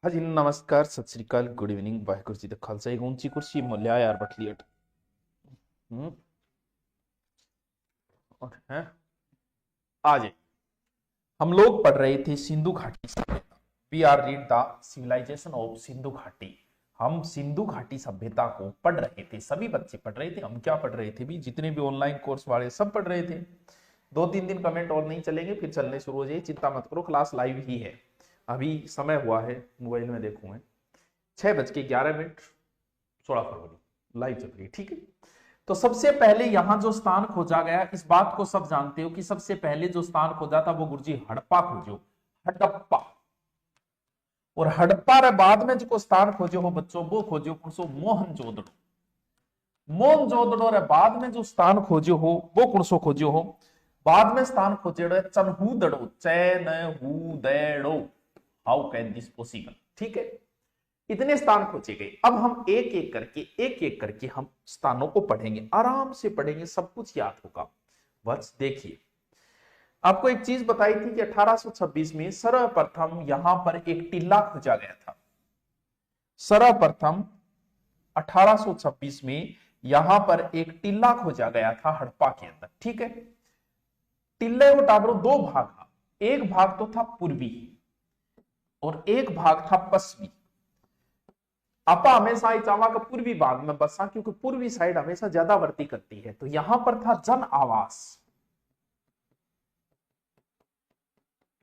हाँ जी, नमस्कार, सत श्री अकाल, गुड इवनिंग, वाहिगुरु जी का खालसा। एक ऊंची कुर्सी मोल्या यार बटली अट। हम्म। और है आज हम लोग पढ़ रहे थे सिंधु घाटी सभ्यता। We are read the civilisation of Sindhu घाटी। हम सिंधु घाटी सभ्यता को पढ़ रहे थे, सभी बच्चे पढ़ रहे थे। हम क्या पढ़ रहे थे भी, जितने भी ऑनलाइन कोर्स वाले सब पढ़ रहे थे। 2-3 दिन कमेंट और नहीं चलेंगे, फिर चलने शुरू हो जाए। चिंता मत करो, क्लास लाइव ही है। अभी समय हुआ है, मोबाइल में देखूंगा, 6:11 16 फरवरी लाइव चल रही है। ठीक है, तो सबसे पहले यहां जो स्थान खोजा गया, इस बात को सब जानते हो कि सबसे पहले जो स्थान खोजा था वो गुरुजी हड़प्पा खोजो, हड़प्पा। और हड़प्पा रे बाद में जो स्थान खोजो हो बच्चों, वो खोजो कौन सो, मोहनजोदड़ो। मोहनजोदड़ो रे बाद में जो स्थान खोजो हो वो कौन सो खोजो हो, बाद में स्थान खोजेड़ो है Chanhudaro, Chanhudaro. How can this possible. ठीक है, इतने स्थान खोजे गए। अब हम एक एक करके हम स्थानों को पढ़ेंगे, आराम से पढ़ेंगे, सब कुछ याद होगा। बस देखिए, आपको एक चीज बताई थी कि 1826 में सर्वप्रथम यहां पर एक टीला खोजा गया था। सर्वप्रथम 1826 में यहां पर एक टीला खोजा गया था हड़प्पा के अंदर। ठीक है, टिल्ले को टाबरो दो भाग था, एक भाग तो था पूर्वी और एक भाग था पश्चिमी। आपा हमेशा ही चावा का पूर्वी भाग में बसा, क्योंकि पूर्वी साइड हमेशा ज्यादा वर्ती करती है। तो यहां पर था जन आवास।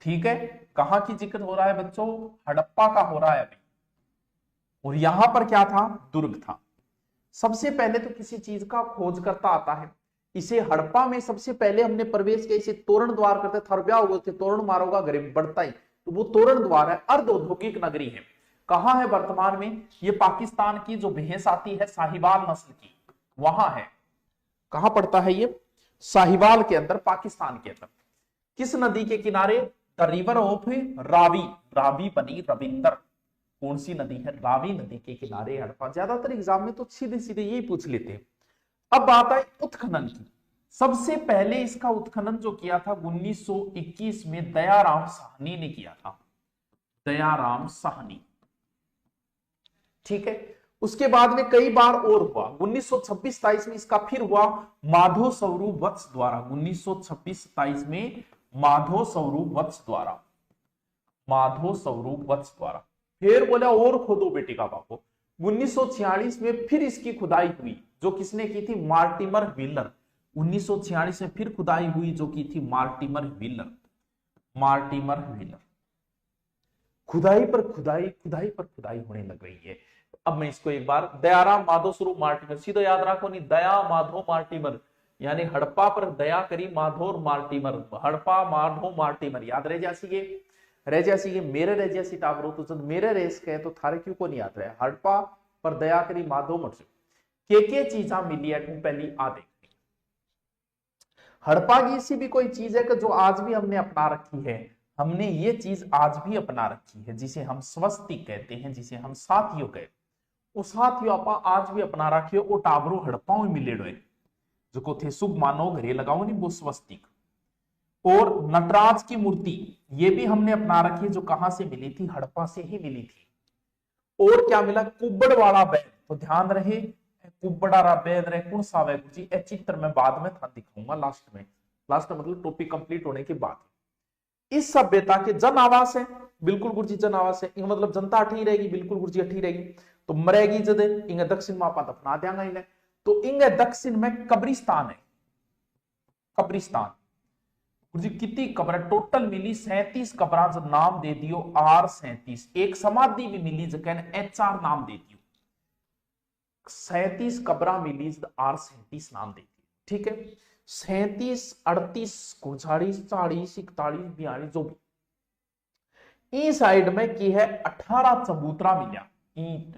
ठीक है, कहां की जिक्र हो रहा है बच्चों, हड़प्पा का हो रहा है अभी। और यहां पर क्या था, दुर्ग था। सबसे पहले तो किसी चीज का खोजकर्ता आता है। इसे हड़प्पा में सबसे पहले हमने प्रवेश किया, इसे तोरण द्वार करते, थरब्या हो गए, तोरण मारोगा गरीब बढ़ता ही, तो वो तोरण द्वार है। अर्ध औद्योगिक नगरी है। कहां है वर्तमान में, ये पाकिस्तान की जो भैंस आती है साहिवाल नस्ल की, वहां है। कहां पड़ता है ये, साहिवाल के अंदर, पाकिस्तान के अंदर। किस नदी के किनारे, the river of Ravi. Ravi बनी रविंदर। कौन सी नदी है, रावी नदी के किनारे हड़प्पा। ज्यादातर एग्जाम में तो सीधे सीधे यही पूछ लेते हैं। अब बात आई उत्खनन की। सबसे पहले इसका उत्खनन जो किया था 1921 में दयाराम साहनी ने किया था, दयाराम साहनी। ठीक है, उसके बाद में कई बार और हुआ। 1926-27 में इसका फिर हुआ माधव स्वरूप वत्स द्वारा। 1926-27 में माधव स्वरूप वत्स द्वारा, माधव स्वरूप वत्स द्वारा। फिर बोला और खोदो बेटे का बापो। 1946 में फिर इसकी खुदाई हुई, जो किसने की थी, मार्टिमर व्हीलर। 1946 में फिर खुदाई हुई, जो की थी मार्टिमर व्हीलर। Mortimer wheeler. खुदाई पर खुदाई, खुदाई पर खुदाई होने लग रही है। अब मैं इसको एक बार, दयाराम माधव स्वरूप मार्टिमर, सीधा याद रखो नहीं, दया माधव मार्टिमर, यानी हड़प्पा पर दया करी माधव और मार्टिमर, हड़प्पा माधव मार्टिमर। याद रह जासी ये, रह जासी ये, मेरे रह जासी टाबरो। तो जब मेरे रेस के तो थारे क्यों को नहीं याद रहे, हड़प्पा पर दया करी माधव मर्ज के चीजा मिली है तुम पहली आ देख। हड़प्पा की ऐसी भी कोई चीज है कि जो आज भी हमने अपना रखी है। हमने ये चीज आज भी अपना रखी है, जिसे हम स्वस्तिक कहते हैं, जिसे हम साथियों कहते हैं। वो साथियों आप आज भी अपना रखियो। ओ टाबरो हड़प्पा में मिलेडो है, जो थे शुभ मानो घरे लगाओ नहीं, वो स्वस्तिक। और नटराज की मूर्ति, ये भी हमने अपना रखी है, जो कहां से मिली थी, हड़प्पा से ही मिली थी। और क्या मिला, कुब्बड़ वाला बैल। तो ध्यान रहे, कुब्बड़ा बैल रहे कौन सा है जी, चित्र में बाद में था दिखाऊंगा लास्ट में। लास्ट में मतलब टॉपिक कंप्लीट होने के बाद। इस सभ्यता के जन आवास है, बिल्कुल गुरुजी जन आवास है। मतलब जनता अठी रहेगी, बिल्कुल गुरुजी अठी रहेगी। तो मरेगी जद इंगे दक्षिण में आप दफना देंगे इन्हें। तो इंगे दक्षिण में कब्रिस्तान है, कब्रिस्तान। गुरुजी कितनी कब्र टोटल मिली, 37 कब्र, जो नाम दे दियो R37। एक समाधि भी मिली, जो कहने HR नाम दे दियो। 37 कब्र मिली, R37 नाम दे दियो। ठीक है, 37 38 39 40 41 42 जो भी। ई साइड में की है 18 चबूतरा मिला, ईंट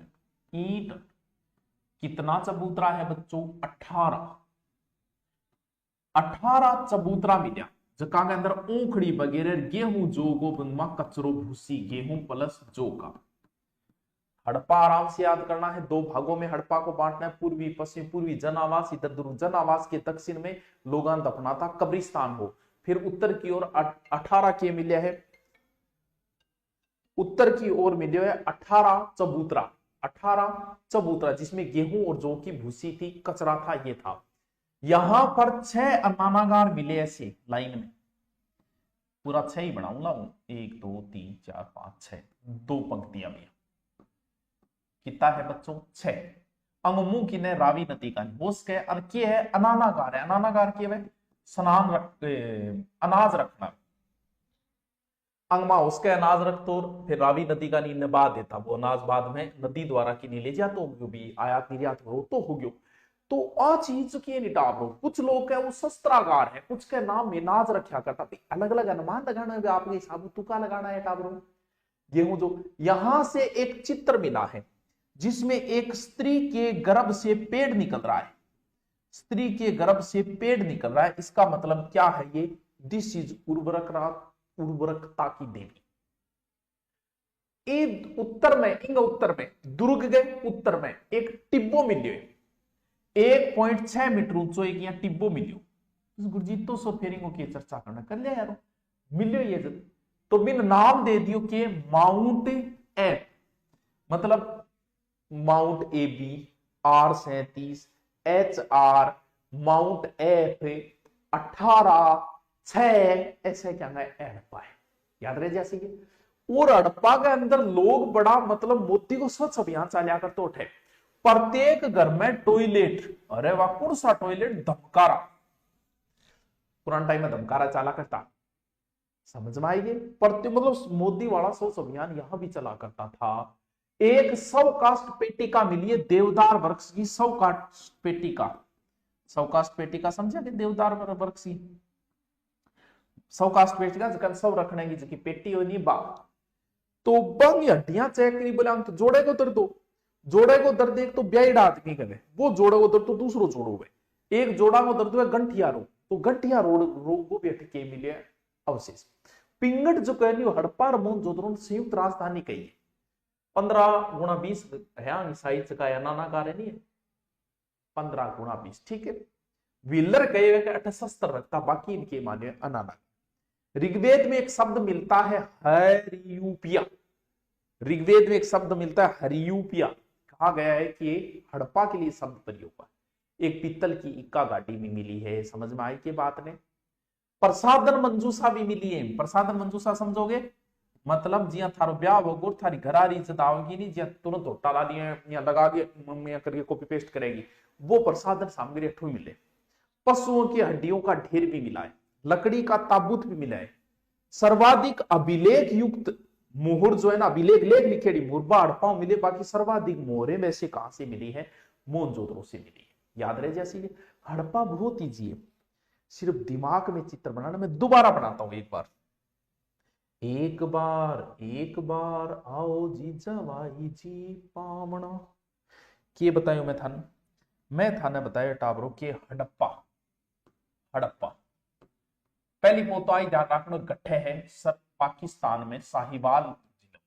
ईंट। कितना चबूतरा है बच्चों, 18 18 चबूतरा मिला, जका के अंदर ऊखड़ी वगैरह गेहूं जो गोबंदमा कचरो भूसी, गेहूं प्लस जो का। हड़प्पा आराम से याद करना है, दो भागों में हड़प्पा को बांटना है, पूर्वी पश्चिम। पूर्वी जन आवास, इधर जन आवास के दक्षिण में लोगान दफना था, कब्रिस्तान हो। फिर उत्तर की ओर 18 के मिले है उत्तर की ओर मिले हुए 18 चबूतरा, 18 चबूतरा जिसमें गेहूं और जौ की भूसी थी, कचरा था, ये था। यहां पर 6 अन्नानागार मिले ऐसे लाइन में, पूरा 6 ही बनाऊंगा, 1 2 3 4 5 6, 2 पंक्तियां भी। कितना है बच्चों? 6। अंगमू की ने रावी नदी का उसके अर्क है अनानागार है, अनानागार की है स्नान अनाज रखना, अंगमा उसके अनाज रख तो फिर रावी नदी का नींद बाद देता, वो अनाज बाद में नदी द्वारा की नहीं ले जा तो भी आयात निर्यात हो तो हो गयो। तो आ चीज की निटाप रो, कुछ लोग है वो शस्त्रागार है, कुछ के नाम में नाज रखा करता, अलग अलग अनुमान लगाना है आपके हिसाब तुका लगाना है टाबरो। गेहूं जो यहां से एक चित्र मिला है जिसमें एक स्त्री के गर्भ से पेड़ निकल रहा है, स्त्री के गर्भ से पेड़ निकल रहा है, इसका मतलब क्या है? ये दिस इज उर्वरकता की देवी। उत्तर में इंग उत्तर में दुर्ग गए, उत्तर में एक टिब्बो मिलियो, 1.6 मीटर ऊंचो एक यहाँ टिब्बो मिलियो। गुरजीत तो सो फेरिंगों की चर्चा करना कर लिया यारो, मिलियो ये जब तो बिन नाम दे दियो कि माउंट एप, मतलब mount A B R37 HR mount F 18 6 ऐसे क्या है हड़प्पा है, याद रहे जैसे ये। और हड़प्पा के अंदर लोग बड़ा मतलब मोदी को स्वच्छ अभियान चलिया कर तो उठे, प्रत्येक घर में टॉयलेट, अरे वाह कौन सा टॉयलेट? धमकारा, पुराना टाइम में धमकारा चला करता, समझ में आएगी। प्रत्येक मतलब मोदी वाला स्वच्छ अभियान यहां भी चला करता था। एक सवकास्ट पेटिका मिली है देवदार वृक्ष की, सवकास्ट पेटिका, सवकास्ट पेटिका समझे कि देवदार वृक्ष की सवकास्ट पेटिका जब सब रखने की जगह पेटी होनी बा, तो बंग हड्डियां चेक करी बोले हम तो जोड़े को दर्द दो, जोड़े को दर्द एक तो ब्याइड आदमी करे, वो जोड़े को दर्द तो दूसरो जोड़ो हुए, एक जोड़ा को दर्द हुए गंठिया रोग, तो गंठिया रोग को भी के मिले अवशेष। पिंगट जो कहनी हड़प्पा और मोहनजोदड़ो संयुक्त राजधानी कही है, 15x20 है साइज का अनानागार है नहीं है, 15x20 ठीक है। व्हीलर कहेगा कि 78 रखता, बाकी इनके माने अनानागार। ऋग्वेद में एक शब्द मिलता है हरियूपिया, ऋग्वेद में एक शब्द मिलता है हरियूपिया, कहा गया है कि हड़प्पा के लिए शब्द प्रयोग हुआ। एक पीतल की इक्का गाड़ी में मिली है, समझ में आई के बात ने। प्रसादन मंजूसा भी मिली है, प्रसादन मंजूसा समझोगे मतलब जिया थारो ब्याह होगो थारी घरारी इज्जत आओगी नहीं, जिया तुरंत धोटा ला दिए या लगा दिए मम्मी करके कॉपी पेस्ट करेगी, वो प्रसादन सामग्री अठू मिले। पशुओं की हड्डियों का ढेर भी मिला है, लकड़ी का ताबूत भी मिला है, सर्वाधिक अभिलेख युक्त मोहर जो है ना, अभिलेख लेख लिखेड़ी मुरबा हड़प्पा मिले, बाकी सर्वाधिक मोहरे में से कहां से मिली है? मोहनजोदड़ो से मिली है, याद रहे जैसे हड़प्पा बहुत ईजी है, सिर्फ दिमाग में चित्र बनाना। मैं दोबारा बनाता हूं एक बार आओ जी जवाई जी पावना, के बतायो मैं थाने बताया टाबरो के हड़प्पा, हड़प्पा पहली पोतो आई ध्यान रखना गठे है सर पाकिस्तान में साहिवाल जिले,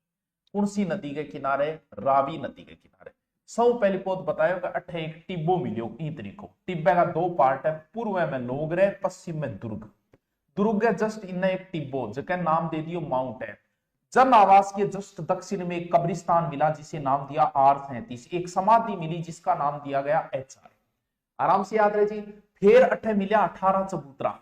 कुणसी नदी के किनारे, रावी नदी के किनारे। सौ पहली पोत बताया कि अठे एक टिब्बो मिलियो ई तरीको, टिब्बे का 2 पार्ट है, पूर्व में लोग रहे, पश्चिम में दुर्ग, दुर्ग है जस्ट इन्हें एक टिब्बो जगह नाम दे दियो माउंट है। जन आवास के जस्ट दक्षिण में एक कब्रिस्तान मिला जिसे नाम दिया R37, एक समाधि मिली जिसका नाम दिया गया HR, आराम से याद रहे जी। फिर अठे मिला 18 चबूतरा,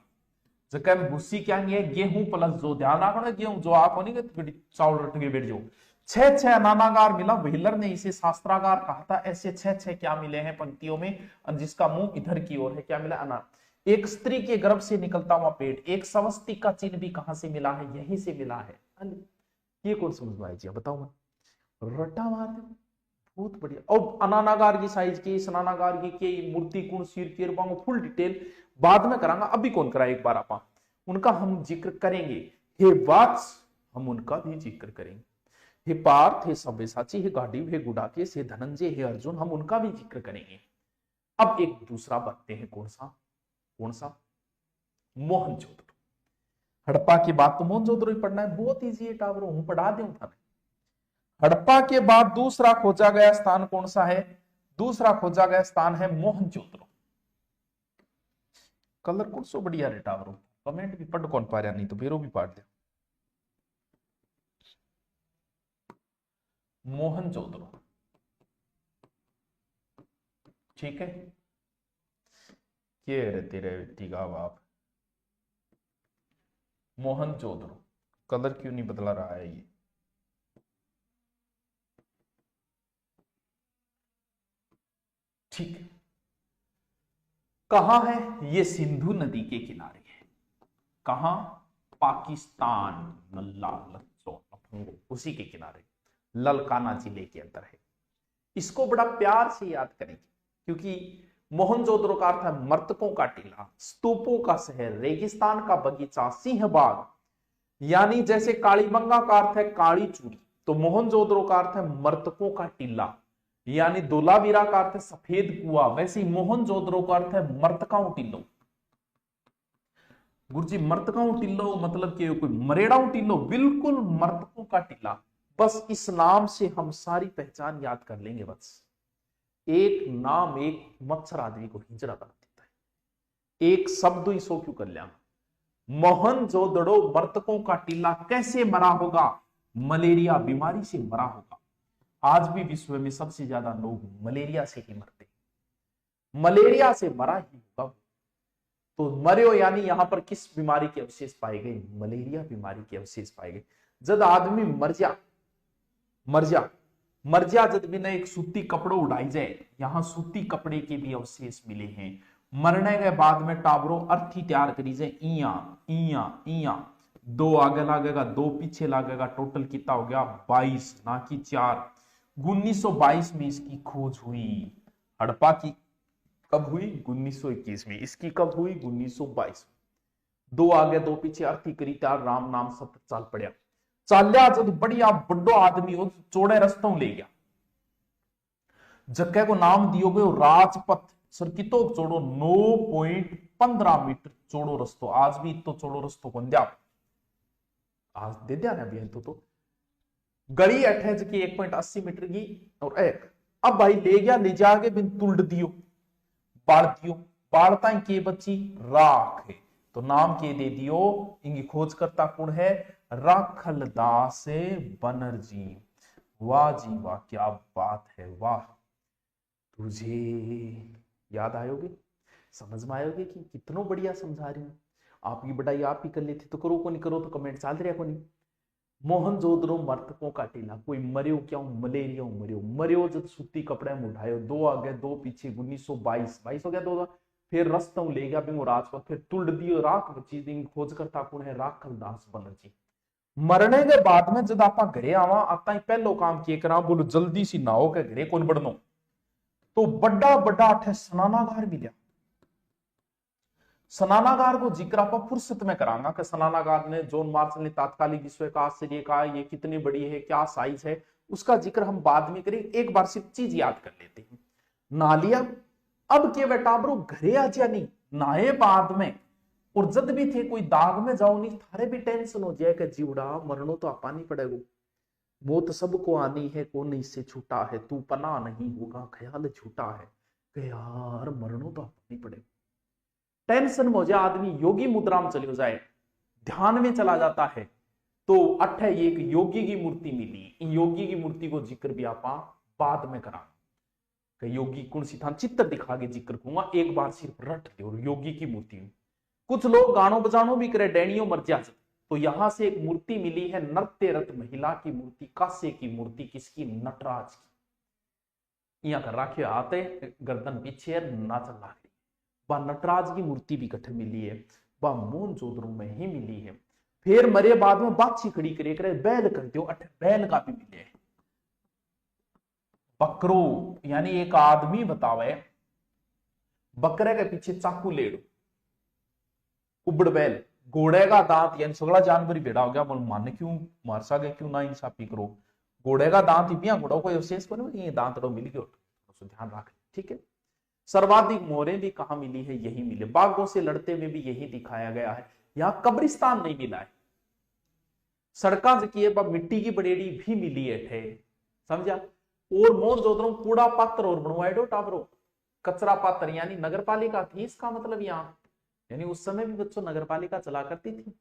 जगह भूसी क्या है गेहूं प्लस जो, ध्यान रखना गेहूं जो आप नहीं चावल रट के बैठ जाओ। 6 अनानागार मिला, व्हीलर ने इसे शास्त्रागार कहा था, ऐसे 6 क्या मिले हैं पंक्तियों में, जिसका मुंह इधर की ओर है, क्या मिला? अनार। एक स्त्री के गर्भ से निकलता हुआ पेट, एक स्वस्तिक का चिन्ह भी कहां से मिला है? यहीं से मिला है। ये कौन समझ में आई बताओ, मैं रट्टा मार दे, बहुत बढ़िया। और अनानागार की साइज की, स्नानागार की मूर्ति गुण सिर के फुल डिटेल बाद में करांगा, अभी कौन करा, एक बार आप उनका हम जिक्र करेंगे। हे वात्स हम उनका भी जिक्र करेंगे, हे पार्थ, हे सव्यसाची, हे गांडीव, हे गुडाकेश, हे धनंजय, हे अर्जुन, हम उनका भी जिक्र करेंगे। अब एक दूसरा बनते हैं, कौन सा? मोहनजोदड़ो। हड़प्पा की बात तो मोहनजोदड़ो ही पढ़ना है, बहुत इजी है टावरो, हूं पढ़ा दूं था। हड़प्पा के बाद दूसरा खोजा गया स्थान कौन सा है? दूसरा खोजा गया स्थान है मोहनजोदड़ो। कलर कौन सो बढ़िया रे टावरो, कमेंट भी पढ़ कौन पा रहा, नहीं तो बेरो भी पढ़ दे। मोहनजोदड़ो। ठीक है, ये तेरे बेटी का बाप मोहनजोदड़ो। कलर क्यों नहीं बदला रहा है ये? ठीक है, कहां है ये? सिंधु नदी के किनारे है। कहां? पाकिस्तान, नल्ला लच्चो लफंगो, उसी के किनारे, ललकाना जिले के अंदर है। इसको बड़ा प्यार से याद करेंगे क्योंकि मोहनजोदड़ो का अर्थ है मर्तकों का टीला, स्तूपों का शहर, रेगिस्तान का बगीचा, सिंह बाग। यानी जैसे कालीबंगा का अर्थ है काली चूड़ी, तो मोहनजोदड़ो का अर्थ है मर्तकों का टीला, यानी धोलावीरा का अर्थ है सफेद कुआं, वैसे ही मोहनजोदड़ो का अर्थ है मर्तकाओं टीलो। गुरुजी मर्तकाओं टीलो मतलब कि कोई मरेड़ाओं टीलो, बिल्कुल मर्तकों का टीला। बस इस नाम से हम सारी पहचान याद कर लेंगे। बस एक नाम एक मत्सर आदमी को हिजड़ा बना देता है। एक शब्द ही सो क्यों कर लिया। मोहनजोदड़ो मर्तकों का टीला कैसे मरा होगा? मलेरिया बीमारी से मरा होगा। आज भी विश्व में सबसे ज्यादा लोग मलेरिया से ही मरते, मलेरिया से मरा ही होगा। तो मरियो यानी यहां पर किस बीमारी के अवशेष पाए गए? मलेरिया बीमारी के अवशेष पाए गए। जब आदमी मर जा जब बिना एक सूती कपड़ो उड़ाई जाए, यहां सूती कपड़े के भी अवशेष मिले हैं। मरने के बाद में टाबरो अर्थी तैयार करी जाए, इया इया इया, 2 आगे लागेगा 2 पीछे लागेगा, टोटल कितना हो गया? 22 ना कि 4। 1922 में इसकी खोज हुई। हड़प्पा की कब हुई? 1921 में। इसकी कब हुई? 1922। 2 आगे 2 पीछे अर्थी करी तैयार, राम नाम सतत चाल पड़िया। चालिया जब बढ़िया बड़ो आदमी हो चौड़े रस्तों ले गया, जगह को नाम दियो गयो राजपथ। सर कितो चौड़ो? 9.15 मीटर चौड़ो रस्तो। आज भी तो चौड़ो रस्तो कौन दिया? आज दे दिया ना अभी तो गली अटैच की 1.80 मीटर की और एक। अब भाई ले गया, ले जाके बिन तुल्ड दियो, बाढ़ दियो, बाढ़ता के बच्ची राख, तो नाम के दे दियो। इनकी खोज करता कौन है? राखलदास बनर्जी। वाह जी वाह, क्या बात है, वाह। तुझे याद आयोगे, समझ में आयोगे कि कितना बढ़िया समझा रही हूं। आपकी बढ़ाई आप ही कर लेते तो करो, को नहीं करो तो कमेंट चल रहा को नहीं। मोहनजोदड़ो मर्तकों का टीला, कोई मरियो क्या? मलेरिया मरियो। मरियो जब सूती कपड़े में उठायो, 2 आगे 2 पीछे, 1922 22 हो गया 2। फिर रस्तों ले गया बिंगो राजपथ, फिर तुल्ड दियो राख बची दिन। खोज करता कौन है? राखलदास बनर्जी। मरने के बाद में जब आप घरे आवा, आता ही पहलो काम किए करा, बोलो जल्दी सी नाओ के घरे कौन बढ़नो। तो बड़ा बड़ा अठे स्नानागार मिला। स्नानागार को जिक्र आप फुर्सत में करांगा कि स्नानागार ने जॉन मार्शल ने तात्कालिक विश्व का आश्चर्य कहा, ये कितनी बड़ी है, क्या साइज है, उसका जिक्र हम बाद में करें। एक बार सिर्फ चीज याद कर लेते हैं। नहा लिया, अब के बेटा ब्रो घरे आ जा नहीं, नहाए बाद में, और जब भी थे कोई दाग में जाओ नहीं, थारे भी टेंशन हो जाए कि जीवड़ा मरनो तो आपा नहीं पड़ेगा, मौत सबको आनी है, कौन इससे छूटा है, तू पना नहीं होगा, ख्याल छूटा है कि यार मरनो तो आपा नहीं पड़ेगा। टेंशन में हो जाए आदमी, योगी मुद्रा में चले जाए, ध्यान में चला जाता है, तो अठे एक योगी की मूर्ति मिली। इन योगी की मूर्ति को जिक्र भी आप बाद में करा, योगी कौन सी था चित्र दिखा के जिक्र करूंगा, एक बार सिर्फ रट दो योगी की मूर्ति। कुछ लोग गानो बजानो भी करे, डैनियो मर जा, तो यहां से एक मूर्ति मिली है, नृत्यरत महिला की मूर्ति, कांसे की मूर्ति, किसकी? नटराज की। यहाँ कर राखे आते गर्दन पीछे नाचन लाग, वह नटराज की मूर्ति भी कठ मिली है, वह मोहनजोदड़ो में ही मिली है। फिर मरे बाद में बाछी खड़ी करे बैल कर दो, अठ बैल का भी मिले। बकरो यानी एक आदमी बतावे बकरे के पीछे चाकू ले लो, उबड़ बैल, घोड़े का दांत, यानी सगला जानवर ही भेड़ा हो गया, बोल माने क्यों मार सके, क्यों ना इंसाफी करो। घोड़े का दांत ही पिया, घोड़ा कोई अवशेष बनो, ये दांत तो मिल गया, ध्यान रख, ठीक है। सर्वाधिक मोहरें भी कहां मिली है? यही मिले, बाघों से लड़ते हुए भी यही दिखाया गया है। यहां कब्रिस्तान नहीं मिला है, सड़का जकी मिट्टी की बड़ेड़ी भी मिली है, समझा। और मोहनजोदड़ो कूड़ा पात्र और बनवाए दो टाबरो, कचरा पात्र, यानी नगर पालिका थी इसका मतलब यहां, यानी उस समय भी बच्चों नगर पालिका चला करती थी।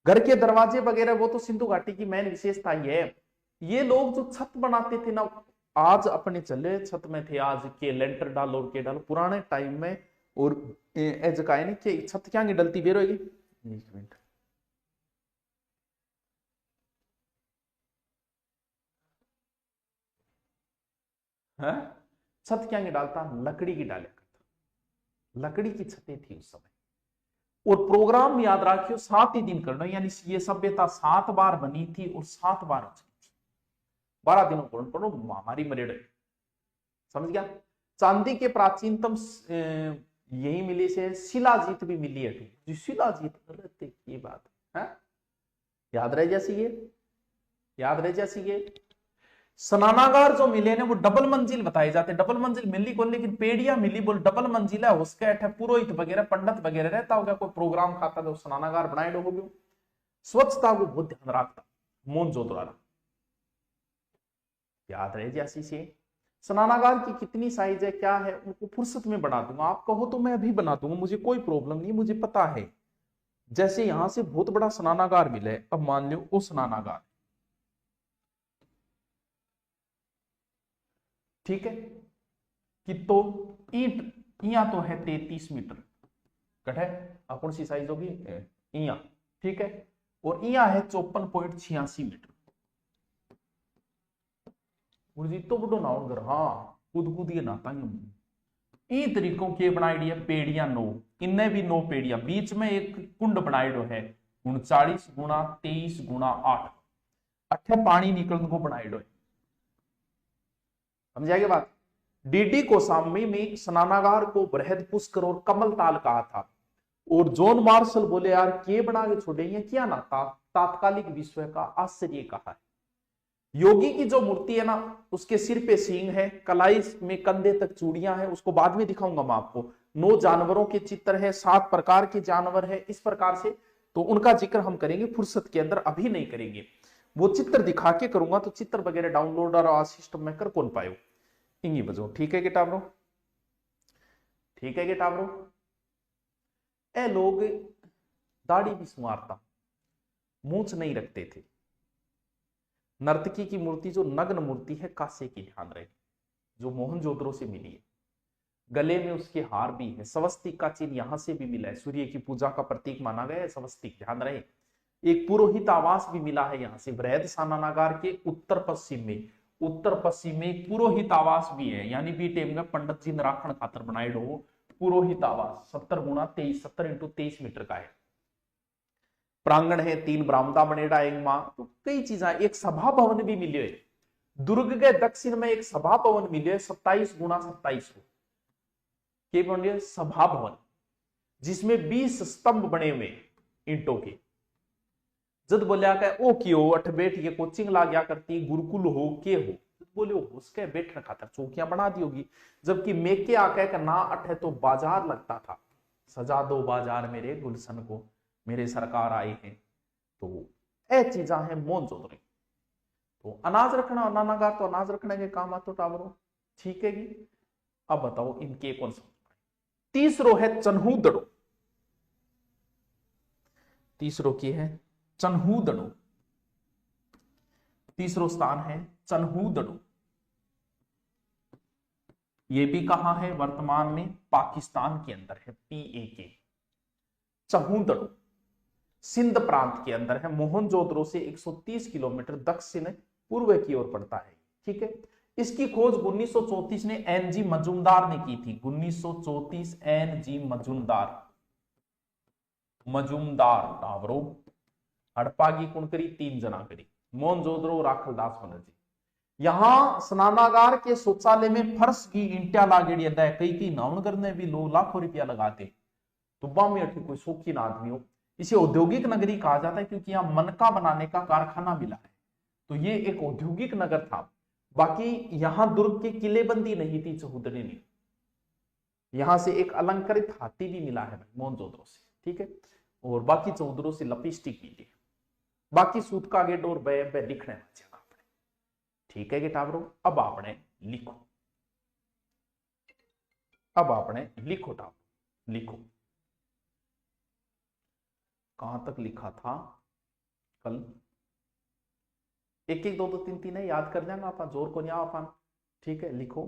घर के दरवाजे वगैरह वो तो सिंधु घाटी की मेन विशेषता ही है। ये लोग जो छत बनाते थे ना, आज अपने चले छत में थे, आज के लेंटर डालो और के डालो पुराने टाइम में, और ए जगह नहीं कि छत क्या डलती बेर होगी। एक मिनट, है छत क्या डालता, लकड़ी की डाला करता, लकड़ी की छतें थी उस समय। और प्रोग्राम याद रखियो 7 ही दिन करना, यानी ये सभ्यता 7 बार बनी थी और 7 बार हो चुकी थी। 12 दिनों को पढ़ो, महामारी मरेड़, समझ गया। चांदी के प्राचीनतम यही मिली से शिलाजीत भी मिली है, जो शिलाजीत रहते की बात है, याद रह जैसी ये, याद रह जैसी ये। स्नानागार जो मिले ने वो डबल मंजिल बताए जाते, डबल मंजिल मिली को, लेकिन पेड़िया मिली बोल डबल मंजिल है, उसके अठे पुरोहित वगैरह पंडित वगैरह रहता होगा, कोई प्रोग्राम खाता तो स्नानागार बनाए हो गयो। स्वच्छता को बहुत ध्यान रखता मोहनजोदड़ो, याद रहे जैसी से। स्नानागार की कितनी साइज है क्या है उनको फुर्सत में बना दूंगा, आप कहो तो मैं अभी बना दूंगा, मुझे कोई प्रॉब्लम नहीं, मुझे पता है। जैसे यहां से बहुत बड़ा स्नानागार मिले, अब मान लो वो स्नानागार, ठीक है, कि तो ईंट इया तो है 33 मीटर कटे, कौन सी साइज होगी इया, ठीक है, और इया है 54.86 मीटर। तो बड़ो नाउन घर, हाँ कूद कूद के नाता ही तरीकों के बनाई है पेड़िया 9, इनने भी 9 पेड़िया, बीच में एक कुंड बनाइडो है 39 × 23 × 8, अठे पानी निकलने को बनाइडो है, समझाएगी बात। डीडी कोसाम्बी में स्नानागार को बृहद पुष्कर और कमल ताल कहा था, और जॉन मार्शल बोले यार के बना के छोड़े ये क्या ना था, तात्कालिक विश्व का आश्चर्य कहा है। योगी की जो मूर्ति है ना, उसके सिर पे सींग है, कलाई में कंधे तक चूड़ियां हैं, उसको बाद में दिखाऊंगा मैं आपको। 9 जानवरों के चित्र है, 7 प्रकार के जानवर है, इस प्रकार से, तो उनका जिक्र हम करेंगे फुर्सत के अंदर, अभी नहीं करेंगे। वो चित्र दिखा के करूंगा, तो चित्र वगैरह डाउनलोड और सिस्टम में कर कौन पायो इंगी बजो, ठीक है किताबरों, ठीक है किताबरों। ए लोग दाढ़ी भी संवारता, मूंछ नहीं रखते थे। नर्तकी की मूर्ति जो नग्न मूर्ति है कांसे की, ध्यान रहे, जो मोहनजोदड़ो से मिली है, गले में उसके हार भी है, स्वस्तिक का चिन्ह यहां से भी मिला है, सूर्य की पूजा का प्रतीक माना गया है स्वस्तिक, ध्यान रहे। एक पुरोहित आवास भी मिला है यहां से, बृहद स्नानागार के उत्तर पश्चिम में, उत्तर पश्चिम में एक पुरोहित आवास भी है, यानी बी टेम में पंडित जी राखण खातर बनाए हो पुरोहित आवास, 70 × 23, 70 × 23 मीटर का है। प्रांगण है, 3 बरामदा बनेड़ा एक मां, तो कई चीजें, एक सभा भवन भी मिले है, दुर्ग के दक्षिण में एक सभा भवन मिले 27 × 27 के बने सभा भवन, जिसमें 20 स्तंभ बने हुए ईंटों के। जद बोलिया के ओ क्यों अठ बैठ के कोचिंग ला गया करती, गुरुकुल हो के हो, बोले उसके बैठने खातर चौकियां बना दी होगी, जबकि मेके आके का ना अठे तो बाजार लगता था, सजा दो बाजार मेरे गुलशन को, मेरे सरकार आए हैं, तो ए चीजा है मोहनजोदड़ो। तो अनाज रखना अनानागार तो अनाज रखने के काम आतो टावरो, ठीक है। अब बताओ इनके कौन सा। तीसरो है चन्हूदड़ो, तीसरो की है चन्हूदड़ो, तीसरो स्थान है चन्हूदड़ो। ये भी कहां है, वर्तमान में पाकिस्तान के अंदर है, PAK चन्हूदड़ो, सिंध प्रांत के अंदर है, मोहनजोदड़ो से 130 किलोमीटर दक्षिण पूर्व की ओर पड़ता है, ठीक है। इसकी खोज 1934 ने NG मजूमदार ने की थी, 1934 NG मजूमदार टावरो, हड़प्पा की कुणकरी 3 जना करी, मोहनजोदड़ो राखलदास बनर्जी। यहां स्नानागार के शौचालय में फर्श की ईंटा लागेड़ी है, कई नाउन करने भी लोग लाखों रुपया लगाते, तो बामी अठी कोई शौकीन आदमी हो। इसे औद्योगिक नगरी कहा जाता है क्योंकि यहां मनका बनाने का कारखाना मिला है, तो ये एक औद्योगिक नगर था। बाकी यहां दुर्ग की किलेबंदी नहीं थी चौधरी ने, यहां से एक अलंकृत हाथी भी मिला है मोहनजोदड़ो से, ठीक है, और बाकी चौधरों से लपिस्टिक मिली है, बाकी सूत का गेट और बे लिखने बच्चे आपने, ठीक है टावरों। अब आपने लिखो, अब आपने लिखो टावरों, लिखो कहां तक लिखा था कल, एक एक दो दो तीन तीन है, याद कर जाना आप, जोर को नहीं आप। ठीक है, लिखो।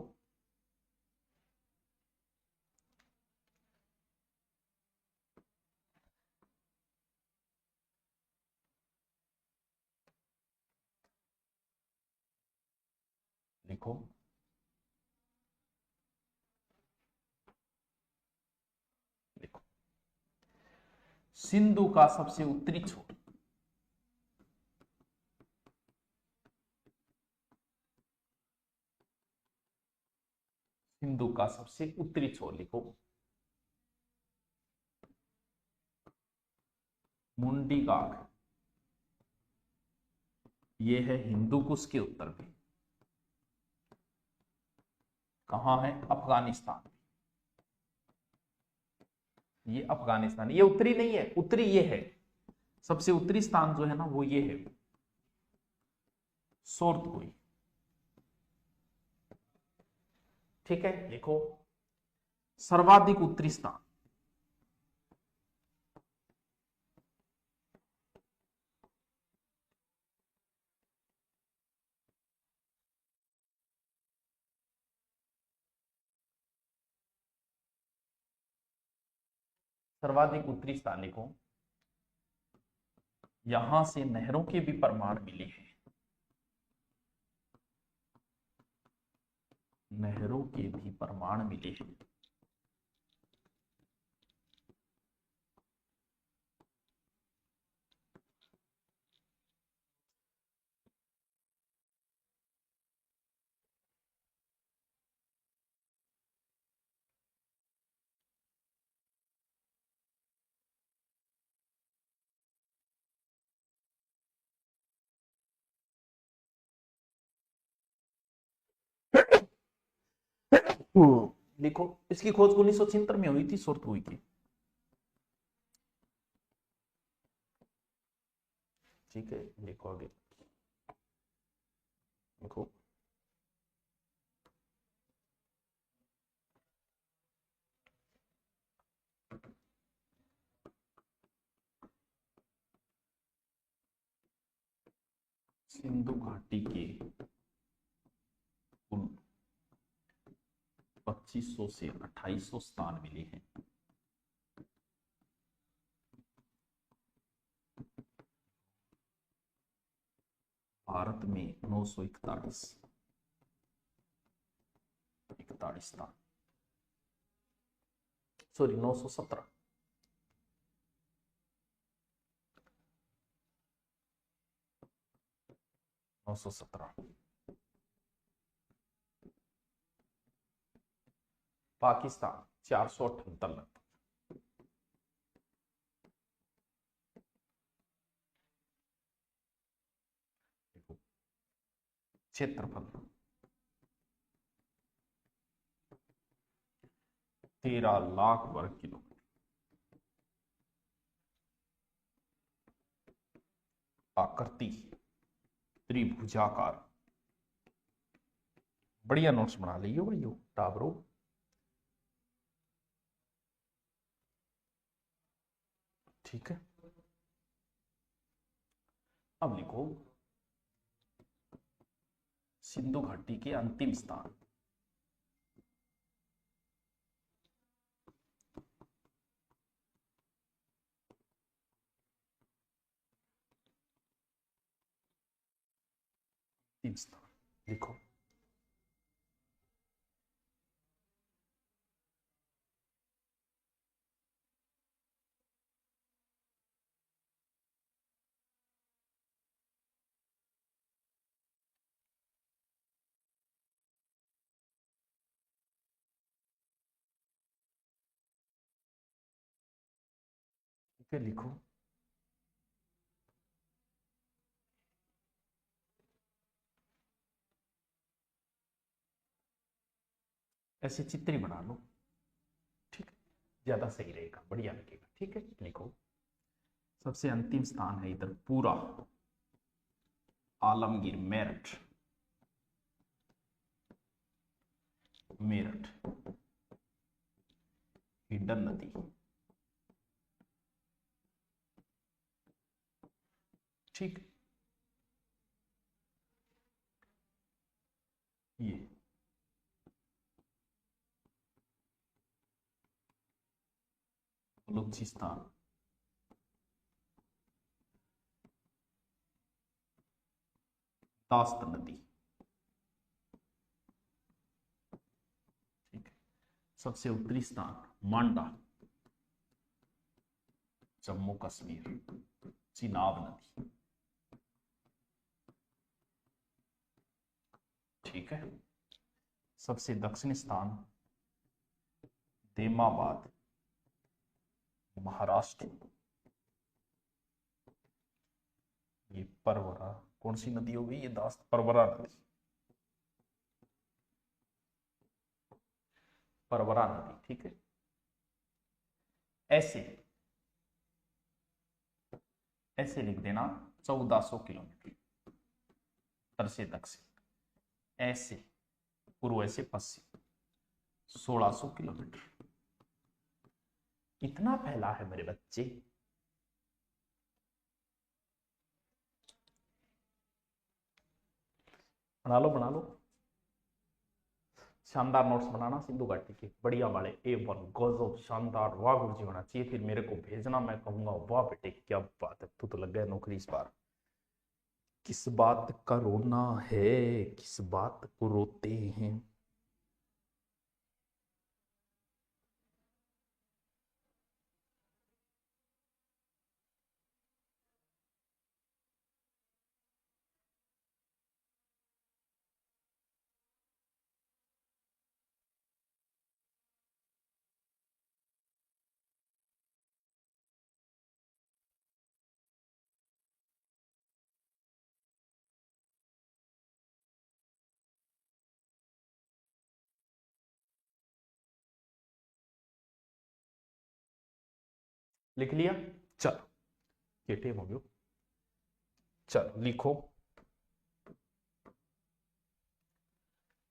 लिखो। लिखो। सिंधु का सबसे उत्तरी छोर। सिंधु का सबसे उत्तरी छोर लिखो। मुंडी गाग, ये है हिंदू कुश के उत्तर में। कहां है? अफगानिस्तान। ये अफगानिस्तान, ये उत्तरी नहीं है, उत्तरी ये है। सबसे उत्तरी स्थान जो है ना वो ये है, सोर्तपुई। ठीक है, लिखो। सर्वाधिक उत्तरी स्थान। सर्वाधिक उत्तरी स्थान लिखो। यहां से नहरों के भी प्रमाण मिले हैं। नहरों के भी प्रमाण मिले हैं। लिखो। इसकी खोज 1976 में हुई थी, सोर्तपुई की। ठीक है, लिखो आगे। लिखो। सिंधु घाटी के कुल 2500 से 2800 स्थान मिले हैं। भारत में 941 स्थान, सॉरी 917। पाकिस्तान 478। क्षेत्रफल 13 लाख वर्ग किलोमीटर। आकृति त्रिभुजाकार। बढ़िया नोट्स बना लियो भाइयों, टाबरो। ठीक है, अब लिखो सिंधु घाटी के अंतिम स्थान। अंतिम स्थान लिखो। ठीक है, लिखो। ऐसे चित्र ही बना लो। ठीक है, ज्यादा सही रहेगा, बढ़िया लगेगा। ठीक है, लिखो। सबसे अंतिम स्थान है इधर पूरा आलमगीर, मेरठ। मेरठ हिडन नदी। ठीक। ये बलूचिस्तान, दास्त नदी, ठीक है। सबसे उत्तरी स्थान मांडा, जम्मू कश्मीर, चिनाब नदी, ठीक है। सबसे दक्षिणी स्थान देमाबाद, महाराष्ट्र, ये परवरा, कौन सी नदी हो गई ये, दास्त परवरा नदी, परवरा नदी, ठीक है। ऐसे ऐसे लिख देना 1400 किलोमीटर उत्तर से दक्षिण, ऐसे पूर्व से पश्चिम 1600 किलोमीटर, इतना फैला है मेरे बच्चे। बना लो बना लो, शानदार नोट्स बनाना सिंधु घाटी के, बढ़िया वाले A1 गजब शानदार, वाह गुरुजी होना चाहिए, फिर मेरे को भेजना, मैं कहूंगा वाह बेटे क्या बात है, तू तो लग गया नौकरी इस बार। किस बात का रोना है, किस बात को रोते हैं। लिख लिया, चलो ये टेम हो गयो, चलो लिखो,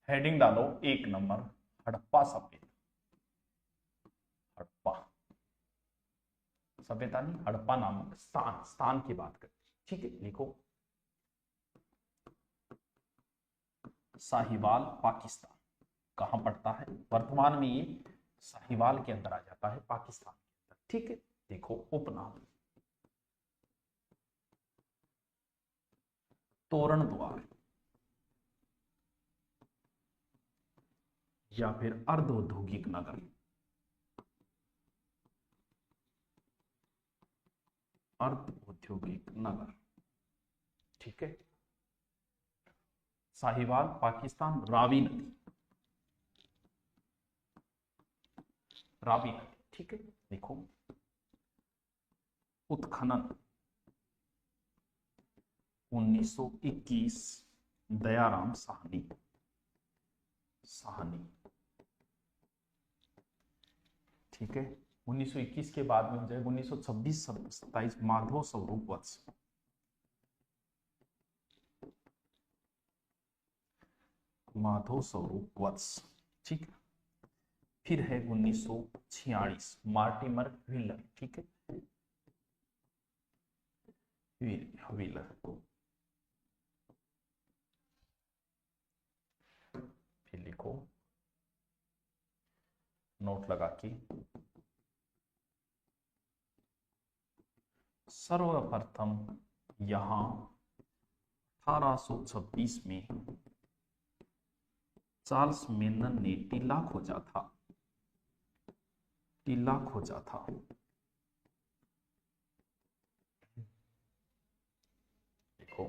हेडिंग डालो 1 नंबर, हड़प्पा सभ्यता, हड़प्पा सभ्यता नहीं, हड़प्पा नामक स्थान, स्थान की बात करते, ठीक है। लिखो साहिवाल पाकिस्तान, कहां पड़ता है, वर्तमान में ये साहिवाल के अंदर आ जाता है, पाकिस्तान के अंदर, ठीक है। देखो उपनाम तोरण द्वार या फिर अर्ध औद्योगिक नगर, अर्ध औद्योगिक नगर, ठीक है। साहिवाल पाकिस्तान, रावी नदी, रावी नदी, ठीक है। देखो उत्खनन 1921, दयाराम साहनी, साहनी, ठीक है। 1921 के बाद में हो जाएगा 1926 27, माधव स्वरूप वत्स, माधव स्वरूप वत्स, ठीक है। फिर है 1946 मार्टिमर व्हीलर, ठीक है, व्हीलर, फिर लिखो नोट लगा के, सर्वप्रथम यहां 1826 में चार्ल्स मेनन ने टीला खोजा था, टीला खोजा था, देखो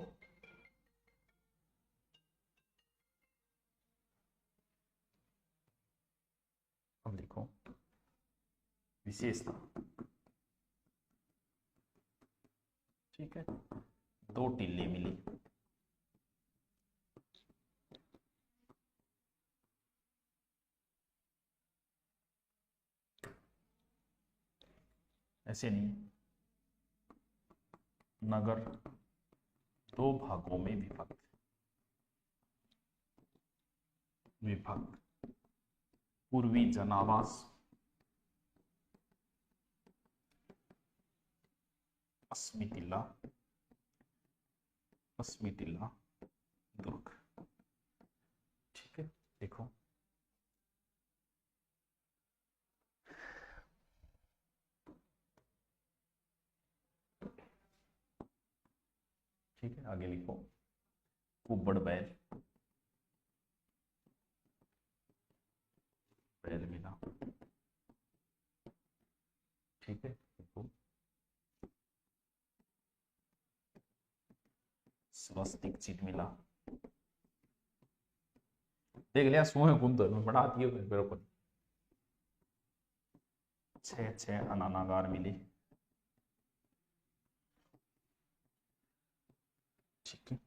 अब देखो विशेषता, ठीक है, 2 टीले मिली, ऐसे नहीं, नगर 2 भागों में विभक्त, विभक्त, पूर्वी जनावास, पश्चिमी टीला, पश्चिमी टीला दुर्ग, ठीक है। कुबड़ बैल, बैल मिला। ठीक है, देखो स्वस्तिक चिन्ह मिला। देख लिया, सुहे गुण तो मैं बढ़ा दिए मेरे को। 6 अनानागार मिली। ठीक है,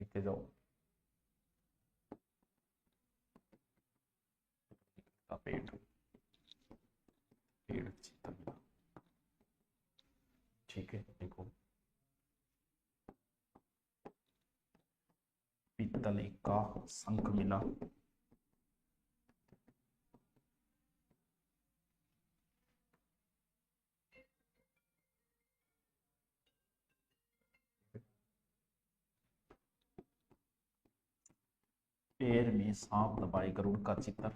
लिखते जाओ। पेड़, पेड़ चित्त मिला। ठीक है, देखो पीतल का शंख मिला। पैर में सांप दबाए गरुड़ का चित्र,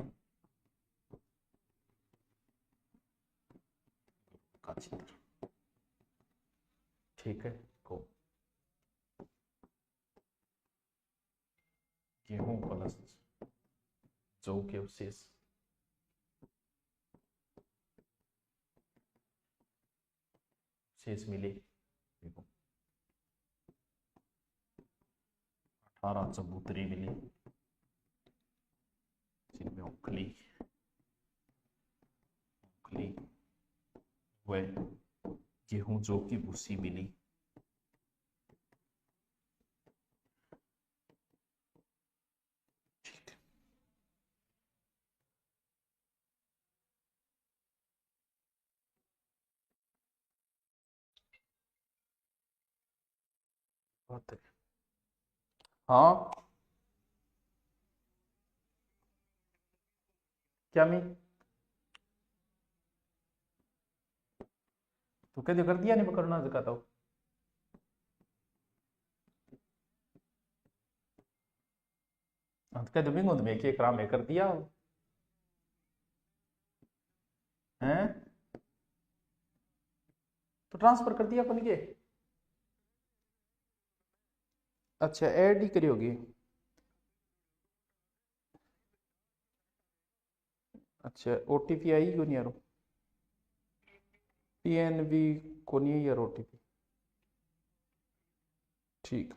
का चित्र। ठीक है, को गेहूं प्लस जौ के अवशेष, शेष मिले। देखो 18 चबूतरी मिली, जिनमें उखली, उखली व गेहूं जौ की भूसी मिली। ठीक है, बात है। हाँ, क्या मैं तो कहते कर दिया नहीं पकड़ना दिखाता हूँ। कहते बिंगो में के क्राम में कर दिया हैं, तो ट्रांसफर कर दिया अपन के। अच्छा, ऐड ही करी होगी। अच्छा, ओटीपी आई क्यों नहीं यार? पीएनबी को नहीं है यार ओटीपी। ठीक,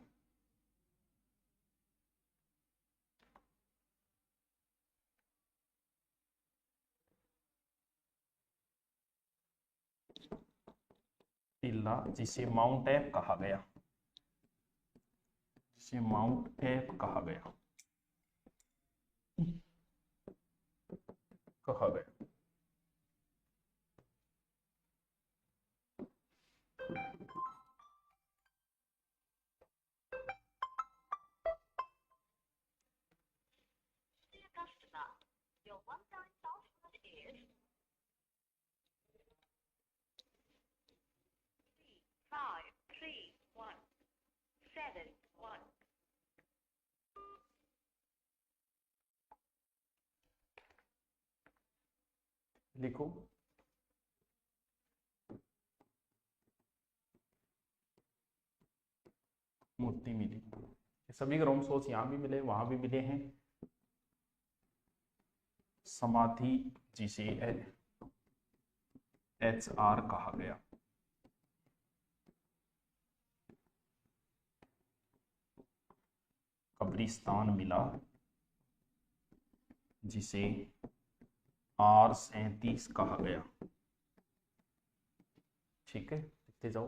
टिल्ला जिसे माउंट एप कहा गया, जिसे माउंट एप कहा गया, कहा गया। लिखो मूर्ति मिली। सभी रोम सोच यहाँ भी मिले, वहां भी मिले हैं। समाधि जिसे HR कहा गया, कब्रिस्तान मिला जिसे R37 कहा गया। ठीक है, लिखते जाओ।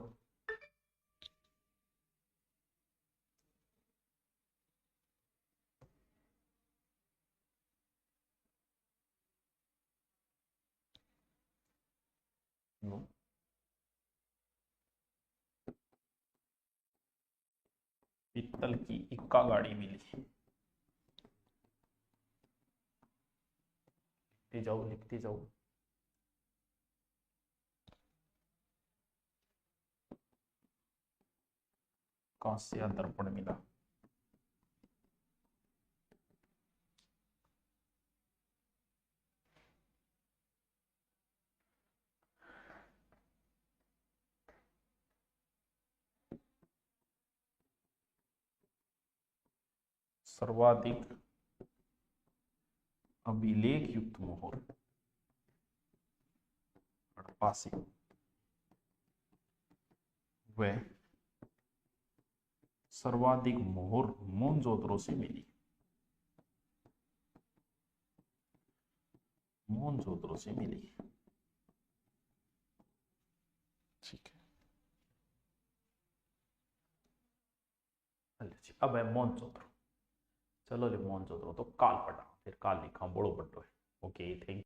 पित्तल की इक्का गाड़ी मिली। लिखते जाओ, लिखते जाओ। कांस्य दर्पण मिला। सर्वाधिक अभिलेख युक्त मोहर हड़प्पा से व सर्वाधिक मोहर मोहनजोदड़ो से मिली। मोहनजोदड़ो से मिली। ठीक है, अब है मोहनजोदड़ो। चलो ले मोहनजोदड़ो तो काल पढ़ा, फिर काल लिखा बड़ो बड़ो है। Okay, thank you.